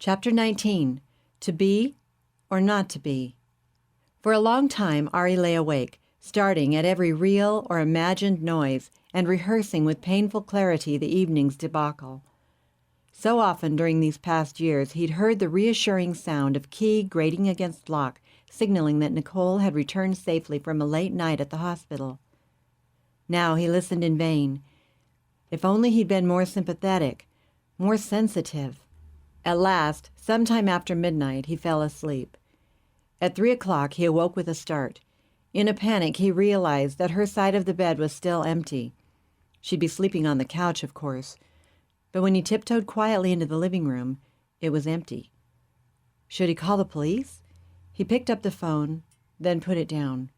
Chapter 19. To be or not to be. For a long time, Ari lay awake, starting at every real or imagined noise and rehearsing with painful clarity the evening's debacle. So often during these past years, he'd heard the reassuring sound of key grating against lock, signaling that Nicole had returned safely from a late night at the hospital. Now he listened in vain. If only he'd been more sympathetic, more sensitive. At last, sometime after midnight, he fell asleep. At 3 o'clock, he awoke with a start. In a panic, he realized that her side of the bed was still empty. She'd be sleeping on the couch, of course. But when he tiptoed quietly into the living room, it was empty. Should he call the police? He picked up the phone, then put it down.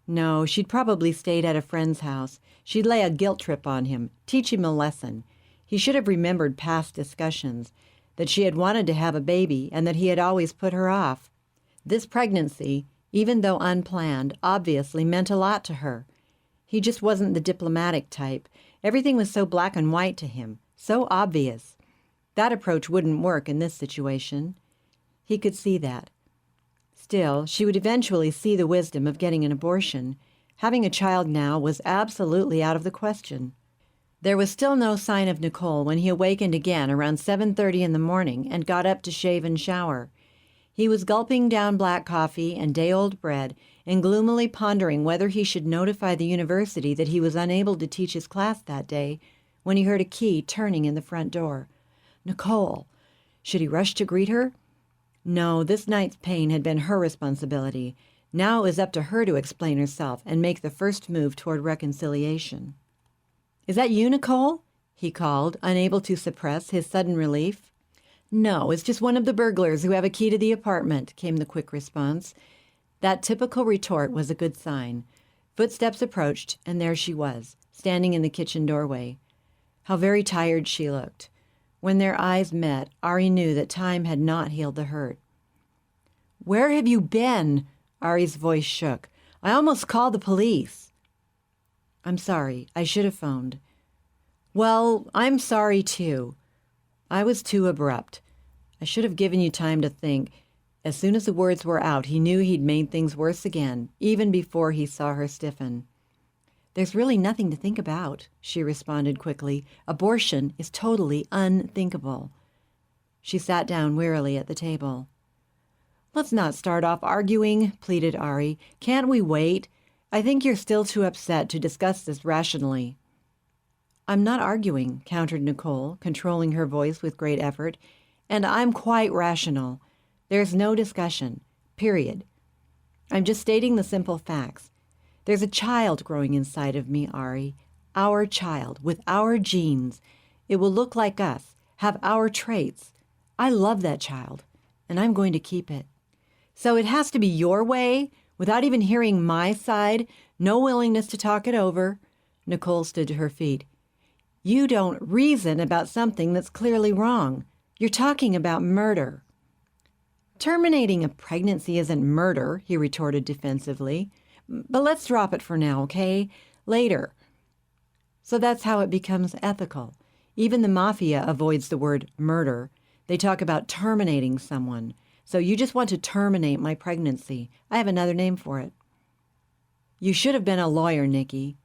No, she'd probably stayed at a friend's house. She'd lay a guilt trip on him, teach him a lesson. He should have remembered past discussions, that she had wanted to have a baby and that he had always put her off. This pregnancy, even though unplanned, obviously meant a lot to her. He just wasn't the diplomatic type. Everything was so black and white to him, so obvious. That approach wouldn't work in this situation. He could see that. Still, she would eventually see the wisdom of getting an abortion. Having a child now was absolutely out of the question. There was still no sign of Nicole when he awakened again around 7:30 in the morning and got up to shave and shower. He was gulping down black coffee and day-old bread and gloomily pondering whether he should notify the university that he was unable to teach his class that day when he heard a key turning in the front door. Nicole! Should he rush to greet her? No, this night's pain had been her responsibility. Now it was up to her to explain herself and make the first move toward reconciliation. "Is that you, Nicole?" he called, unable to suppress his sudden relief. "No, it's just one of the burglars who have a key to the apartment," came the quick response. That typical retort was a good sign. Footsteps approached, and there she was, standing in the kitchen doorway. How very tired she looked. When their eyes met, Ari knew that time had not healed the hurt. "Where have you been?" Ari's voice shook. "I almost called the police." "I'm sorry. I should have phoned." "Well, I'm sorry, too. I was too abrupt. I should have given you time to think." As soon as the words were out, he knew he'd made things worse again, even before he saw her stiffen. "There's really nothing to think about," she responded quickly. "Abortion is totally unthinkable." She sat down wearily at the table. "Let's not start off arguing," pleaded Ari. "Can't we wait? I think you're still too upset to discuss this rationally." "I'm not arguing," countered Nicole, controlling her voice with great effort. "And I'm quite rational. There's no discussion. Period. I'm just stating the simple facts. There's a child growing inside of me, Ari. Our child, with our genes. It will look like us, have our traits. I love that child, and I'm going to keep it. So it has to be your way, without even hearing my side, no willingness to talk it over." Nicole stood to her feet. "You don't reason about something that's clearly wrong. You're talking about murder." "Terminating a pregnancy isn't murder," he retorted defensively. "But let's drop it for now, okay? Later." So that's how it becomes ethical. Even the mafia avoids the word murder. They talk about terminating someone. So you just want to terminate my pregnancy. I have another name for it. "You should have been a lawyer, Nikki.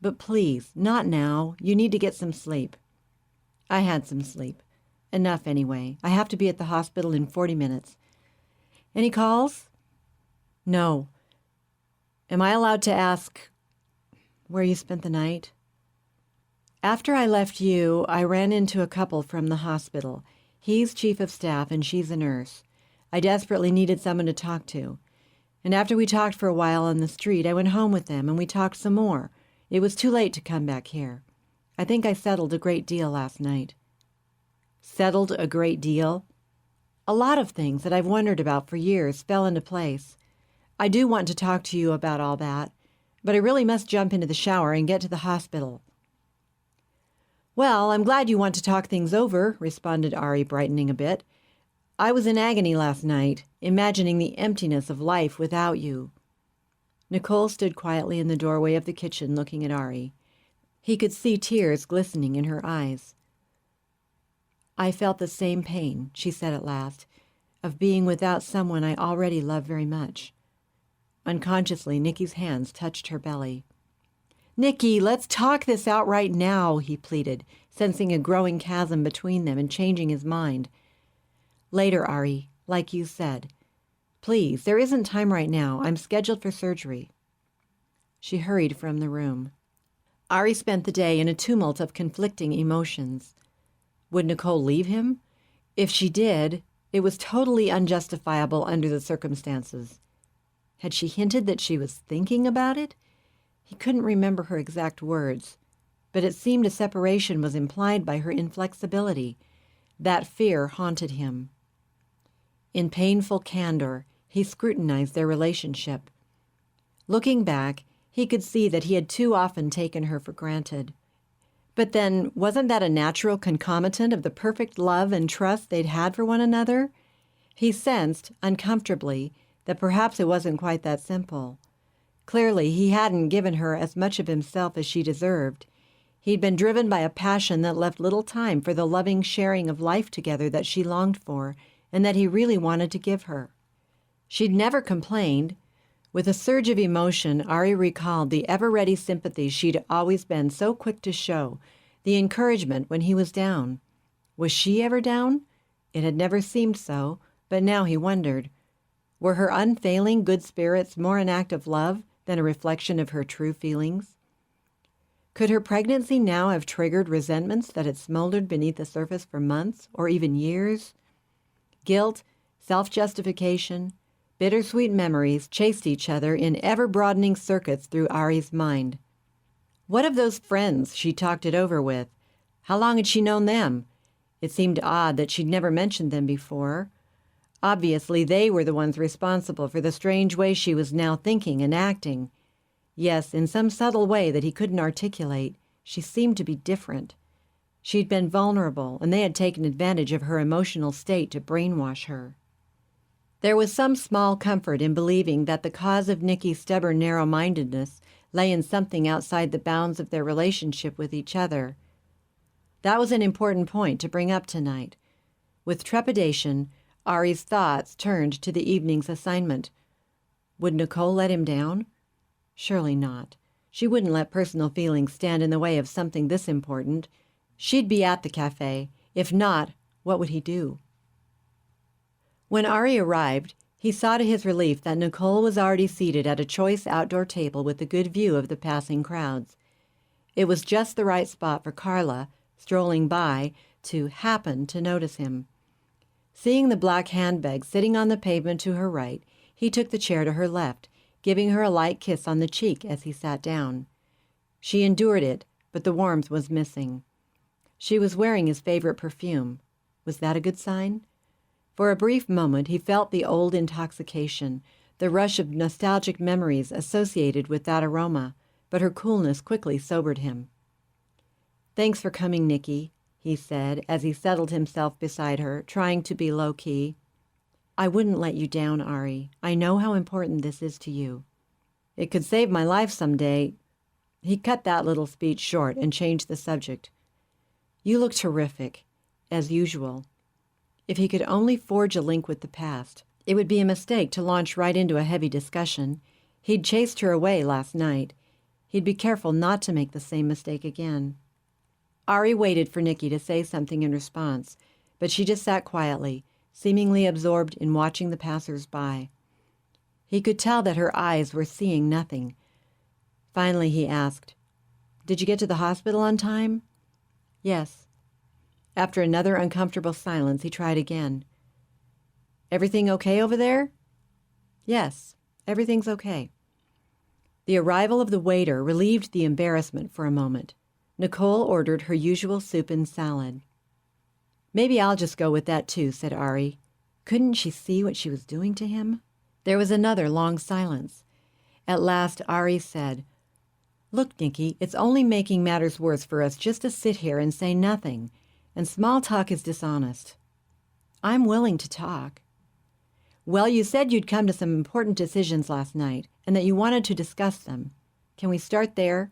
But please, not now. You need to get some sleep." "I had some sleep. Enough anyway. I have to be at the hospital in 40 minutes. Any calls?" "No." "Am I allowed to ask where you spent the night?" "After I left you, I ran into a couple from the hospital. He's chief of staff and she's a nurse. I desperately needed someone to talk to. And after we talked for a while on the street, I went home with them and we talked some more. It was too late to come back here. I think I settled a great deal last night." "Settled a great deal?" "A lot of things that I've wondered about for years fell into place. I do want to talk to you about all that, but I really must jump into the shower and get to the hospital." "Well, I'm glad you want to talk things over," responded Ari, brightening a bit. "I was in agony last night, imagining the emptiness of life without you." Nicole stood quietly in the doorway of the kitchen looking at Ari. He could see tears glistening in her eyes. I felt the same pain, she said at last, of being without someone I already love very much. Unconsciously, Nicky's hands touched her belly. Nicky, let's talk this out right now, he pleaded, sensing a growing chasm between them and changing his mind. Later, Ari, like you said. Please, there isn't time right now. I'm scheduled for surgery. She hurried from the room. Ari spent the day in a tumult of conflicting emotions. Would Nicole leave him? If she did, it was totally unjustifiable under the circumstances. Had she hinted that she was thinking about it? He couldn't remember her exact words, but it seemed a separation was implied by her inflexibility. That fear haunted him. In painful candor, he scrutinized their relationship. Looking back, he could see that he had too often taken her for granted. But then, wasn't that a natural concomitant of the perfect love and trust they'd had for one another? He sensed, uncomfortably, that perhaps it wasn't quite that simple. Clearly, he hadn't given her as much of himself as she deserved. He'd been driven by a passion that left little time for the loving sharing of life together that she longed for and that he really wanted to give her. She'd never complained. With a surge of emotion, Ari recalled the ever-ready sympathy she'd always been so quick to show, the encouragement when he was down. Was she ever down? It had never seemed so, but now he wondered. Were her unfailing good spirits more an act of love than a reflection of her true feelings? Could her pregnancy now have triggered resentments that had smoldered beneath the surface for months or even years? Guilt, self-justification, bittersweet memories chased each other in ever-broadening circuits through Ari's mind. What of those friends she talked it over with? How long had she known them? It seemed odd that she'd never mentioned them before. Obviously, they were the ones responsible for the strange way she was now thinking and acting. Yes, in some subtle way that he couldn't articulate, she seemed to be different. She'd been vulnerable, and they had taken advantage of her emotional state to brainwash her. There was some small comfort in believing that the cause of Nicky's stubborn narrow-mindedness lay in something outside the bounds of their relationship with each other. That was an important point to bring up tonight. With trepidation, Ari's thoughts turned to the evening's assignment. Would Nicole let him down? Surely not. She wouldn't let personal feelings stand in the way of something this important. She'd be at the cafe. If not, what would he do? When Ari arrived, he saw to his relief that Nicole was already seated at a choice outdoor table with a good view of the passing crowds. It was just the right spot for Carla, strolling by, to happen to notice him. Seeing the black handbag sitting on the pavement to her right, he took the chair to her left, giving her a light kiss on the cheek as he sat down. She endured it, but the warmth was missing. She was wearing his favorite perfume. Was that a good sign? For a brief moment, he felt the old intoxication, the rush of nostalgic memories associated with that aroma, but her coolness quickly sobered him. "Thanks for coming, Nicky," he said as he settled himself beside her, trying to be low-key. "I wouldn't let you down, Ari. I know how important this is to you. It could save my life someday." He cut that little speech short and changed the subject. "You look terrific, as usual." If he could only forge a link with the past, it would be a mistake to launch right into a heavy discussion. He'd chased her away last night. He'd be careful not to make the same mistake again. Ari waited for Nicky to say something in response, but she just sat quietly, seemingly absorbed in watching the passers-by. He could tell that her eyes were seeing nothing. Finally, he asked, "Did you get to the hospital on time?" "Yes." After another uncomfortable silence, he tried again. "Everything okay over there?" "Yes, everything's okay." The arrival of the waiter relieved the embarrassment for a moment. Nicole ordered her usual soup and salad. "Maybe I'll just go with that too," said Ari. Couldn't she see what she was doing to him? There was another long silence. At last, Ari said, "Look, Nicky, it's only making matters worse for us just to sit here and say nothing. And small talk is dishonest." "I'm willing to talk." "Well, you said you'd come to some important decisions last night and that you wanted to discuss them. Can we start there?"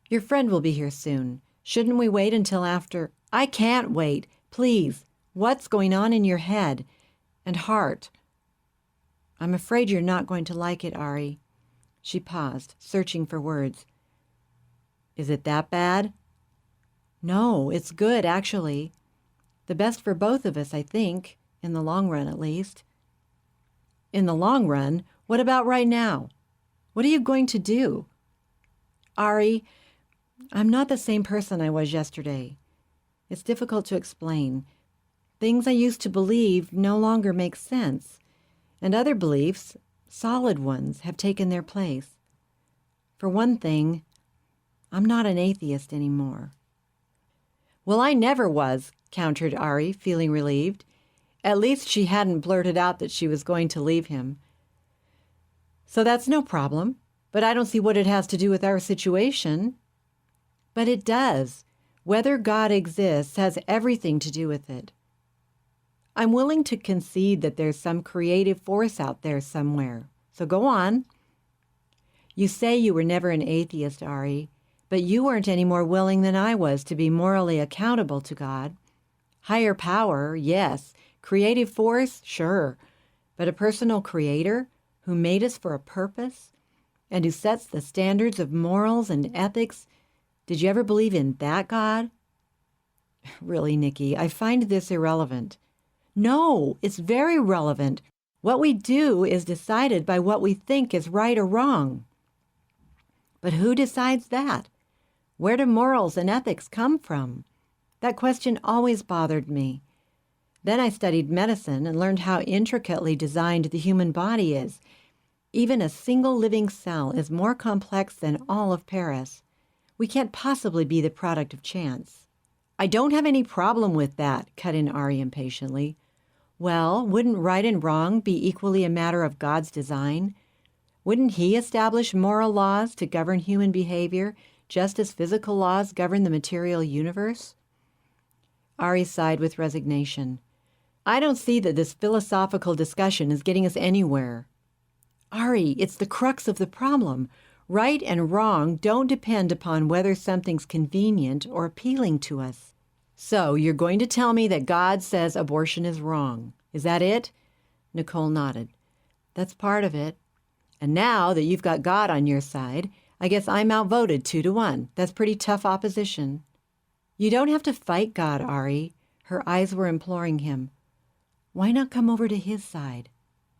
"Your friend will be here soon. Shouldn't we wait until after? I can't wait. Please, what's going on in your head and heart? I'm afraid you're not going to like it, Ari. She paused, searching for words. Is it that bad? No, it's good, actually. The best for both of us, I think, in the long run at least. In the long run? What about right now? What are you going to do? Ari, I'm not the same person I was yesterday. It's difficult to explain. Things I used to believe no longer make sense, and other beliefs, solid ones, have taken their place. For one thing, I'm not an atheist anymore. Well, I never was, countered Ari, feeling relieved. At least she hadn't blurted out that she was going to leave him. So that's no problem, but I don't see what it has to do with our situation. But it does. Whether God exists has everything to do with it. I'm willing to concede that there's some creative force out there somewhere. So go on. You say you were never an atheist, Ari, but you weren't any more willing than I was to be morally accountable to God. Higher power, yes. Creative force, sure. But a personal creator who made us for a purpose and who sets the standards of morals and ethics, did you ever believe in that God? Really, Nikki, I find this irrelevant. No, it's very relevant. What we do is decided by what we think is right or wrong. But who decides that? Where do morals and ethics come from? That question always bothered me. Then I studied medicine and learned how intricately designed the human body is. Even a single living cell is more complex than all of Paris. We can't possibly be the product of chance. I don't have any problem with that, cut in Ari impatiently. Well, wouldn't right and wrong be equally a matter of God's design? Wouldn't He establish moral laws to govern human behavior, just as physical laws govern the material universe? Ari sighed with resignation. I don't see that this philosophical discussion is getting us anywhere. Ari, it's the crux of the problem. Right and wrong don't depend upon whether something's convenient or appealing to us. So you're going to tell me that God says abortion is wrong. Is that it? Nicole nodded. That's part of it. And now that you've got God on your side, I guess I'm outvoted 2-1. That's pretty tough opposition. You don't have to fight God, Ari. Her eyes were imploring him. Why not come over to His side?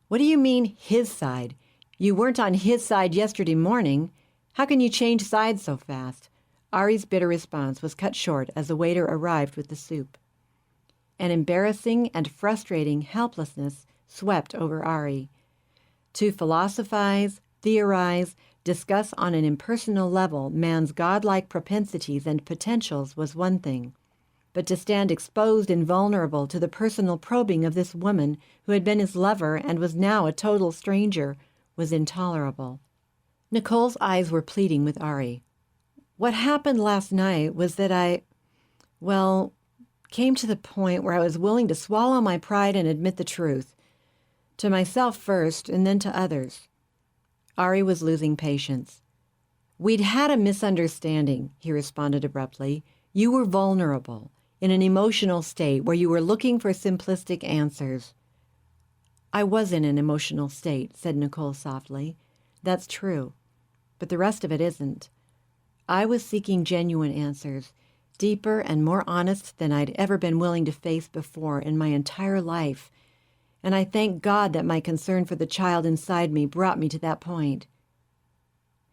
What do you mean, His side? You weren't on His side yesterday morning. How can you change sides so fast? Ari's bitter response was cut short as the waiter arrived with the soup. An embarrassing and frustrating helplessness swept over Ari. To philosophize, theorize, discuss on an impersonal level man's godlike propensities and potentials was one thing, but to stand exposed and vulnerable to the personal probing of this woman who had been his lover and was now a total stranger was intolerable. Nicole's eyes were pleading with Ari. What happened last night was that I came to the point where I was willing to swallow my pride and admit the truth. To myself first, and then to others. Ari was losing patience. We'd had a misunderstanding, he responded abruptly. You were vulnerable, in an emotional state where you were looking for simplistic answers. I was in an emotional state, said Nicole softly. That's true, but the rest of it isn't. I was seeking genuine answers, deeper and more honest than I'd ever been willing to face before in my entire life. And I thank God that my concern for the child inside me brought me to that point.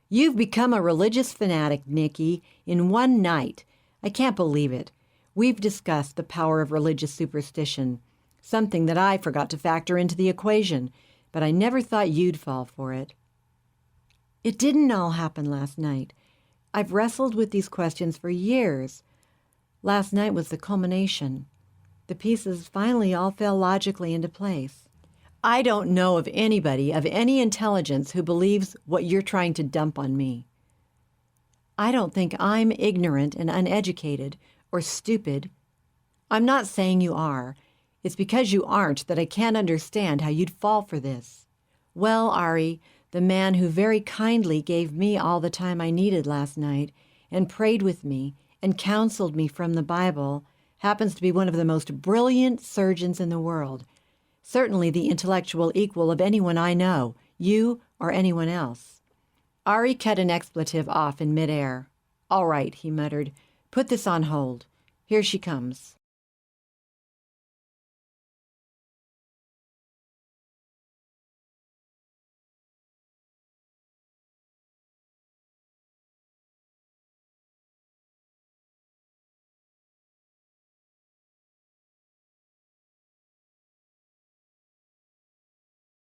You've become a religious fanatic, Nikki, in one night. I can't believe it. We've discussed the power of religious superstition, something that I forgot to factor into the equation, but I never thought you'd fall for it. It didn't all happen last night. I've wrestled with these questions for years. Last night was the culmination. The pieces finally all fell logically into place. I don't know of anybody of any intelligence who believes what you're trying to dump on me. I don't think I'm ignorant and uneducated or stupid. I'm not saying you are. It's because you aren't that I can't understand how you'd fall for this. Well, Ari, the man who very kindly gave me all the time I needed last night and prayed with me and counseled me from the Bible happens to be one of the most brilliant surgeons in the world, certainly the intellectual equal of anyone I know, you or anyone else. Ari cut an expletive off in midair. "All right," he muttered. "Put this on hold. Here she comes."